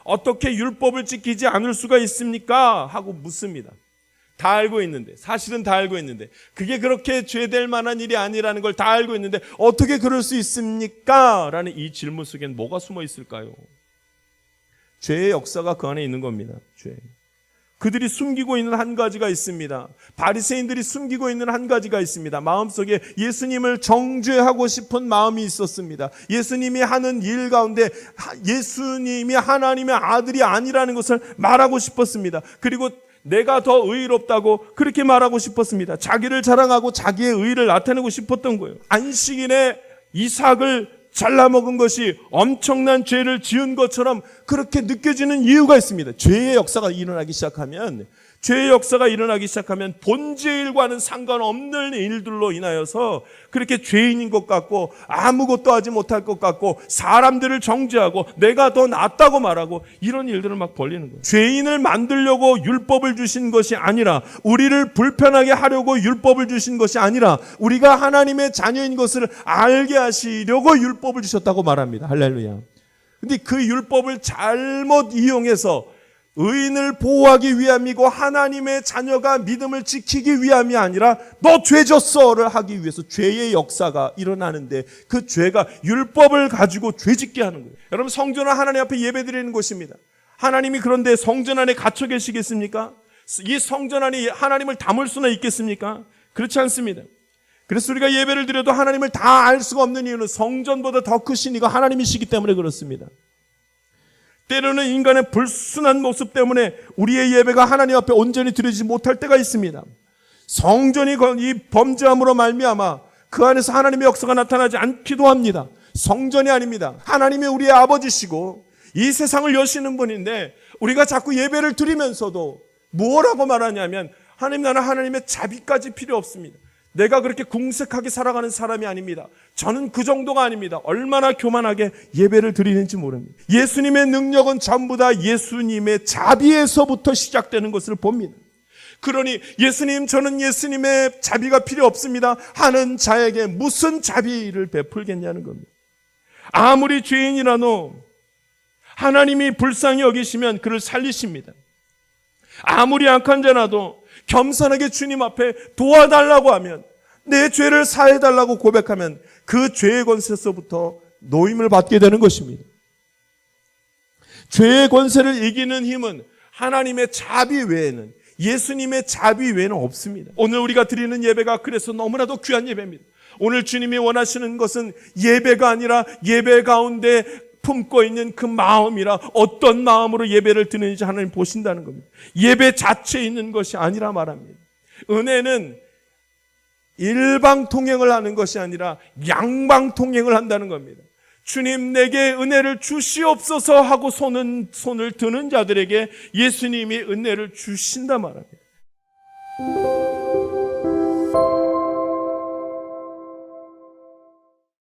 어떻게 율법을 지키지 않을 수가 있습니까? 하고 묻습니다. 다 알고 있는데, 사실은 다 알고 있는데, 그게 그렇게 죄될 만한 일이 아니라는 걸 다 알고 있는데 어떻게 그럴 수 있습니까? 라는 이 질문 속엔 뭐가 숨어 있을까요? 죄의 역사가 그 안에 있는 겁니다. 죄. 그들이 숨기고 있는 한 가지가 있습니다. 바리새인들이 숨기고 있는 한 가지가 있습니다. 마음속에 예수님을 정죄하고 싶은 마음이 있었습니다. 예수님이 하는 일 가운데 예수님이 하나님의 아들이 아니라는 것을 말하고 싶었습니다. 그리고 내가 더 의롭다고 그렇게 말하고 싶었습니다. 자기를 자랑하고 자기의 의를 나타내고 싶었던 거예요. 안식일에 이삭을 잘라먹은 것이 엄청난 죄를 지은 것처럼 그렇게 느껴지는 이유가 있습니다. 죄의 역사가 일어나기 시작하면 본질과는 상관없는 일들로 인하여서 그렇게 죄인인 것 같고 아무것도 하지 못할 것 같고 사람들을 정죄하고 내가 더 낫다고 말하고 이런 일들을 막 벌리는 거예요. 죄인을 만들려고 율법을 주신 것이 아니라, 우리를 불편하게 하려고 율법을 주신 것이 아니라 우리가 하나님의 자녀인 것을 알게 하시려고 율법을 주셨다고 말합니다. 할렐루야. 근데 그 율법을 잘못 이용해서 의인을 보호하기 위함이고 하나님의 자녀가 믿음을 지키기 위함이 아니라 너 죄 졌어를 하기 위해서 죄의 역사가 일어나는데, 그 죄가 율법을 가지고 죄짓게 하는 거예요. 여러분, 성전은 하나님 앞에 예배드리는 곳입니다. 하나님이 그런데 성전 안에 갇혀 계시겠습니까? 이 성전 안에 하나님을 담을 수는 있겠습니까? 그렇지 않습니다. 그래서 우리가 예배를 드려도 하나님을 다 알 수가 없는 이유는 성전보다 더 크신 이가 하나님이시기 때문에 그렇습니다. 때로는 인간의 불순한 모습 때문에 우리의 예배가 하나님 앞에 온전히 드려지지 못할 때가 있습니다. 성전이 이 범죄함으로 말미암아 그 안에서 하나님의 역사가 나타나지 않기도 합니다. 성전이 아닙니다. 하나님이 우리의 아버지시고 이 세상을 여시는 분인데, 우리가 자꾸 예배를 드리면서도 뭐라고 말하냐면, 하나님, 나는 하나님의 자비까지 필요 없습니다. 내가 그렇게 궁색하게 살아가는 사람이 아닙니다. 저는 그 정도가 아닙니다. 얼마나 교만하게 예배를 드리는지 모릅니다. 예수님의 능력은 전부 다 예수님의 자비에서부터 시작되는 것을 봅니다. 그러니 예수님, 저는 예수님의 자비가 필요 없습니다 하는 자에게 무슨 자비를 베풀겠냐는 겁니다. 아무리 죄인이라도 하나님이 불쌍히 여기시면 그를 살리십니다. 아무리 악한 자라도 겸손하게 주님 앞에 도와달라고 하면, 내 죄를 사해달라고 고백하면 그 죄의 권세에서부터 노임을 받게 되는 것입니다. 죄의 권세를 이기는 힘은 하나님의 자비 외에는, 예수님의 자비 외에는 없습니다. 오늘 우리가 드리는 예배가 그래서 너무나도 귀한 예배입니다. 오늘 주님이 원하시는 것은 예배가 아니라 예배 가운데 품고 있는 그 마음이라, 어떤 마음으로 예배를 드리는지 하나님 보신다는 겁니다. 예배 자체에 있는 것이 아니라 말합니다. 은혜는 일방통행을 하는 것이 아니라 양방통행을 한다는 겁니다. 주님, 내게 은혜를 주시옵소서 하고 손을 드는 자들에게 예수님이 은혜를 주신다 말합니다.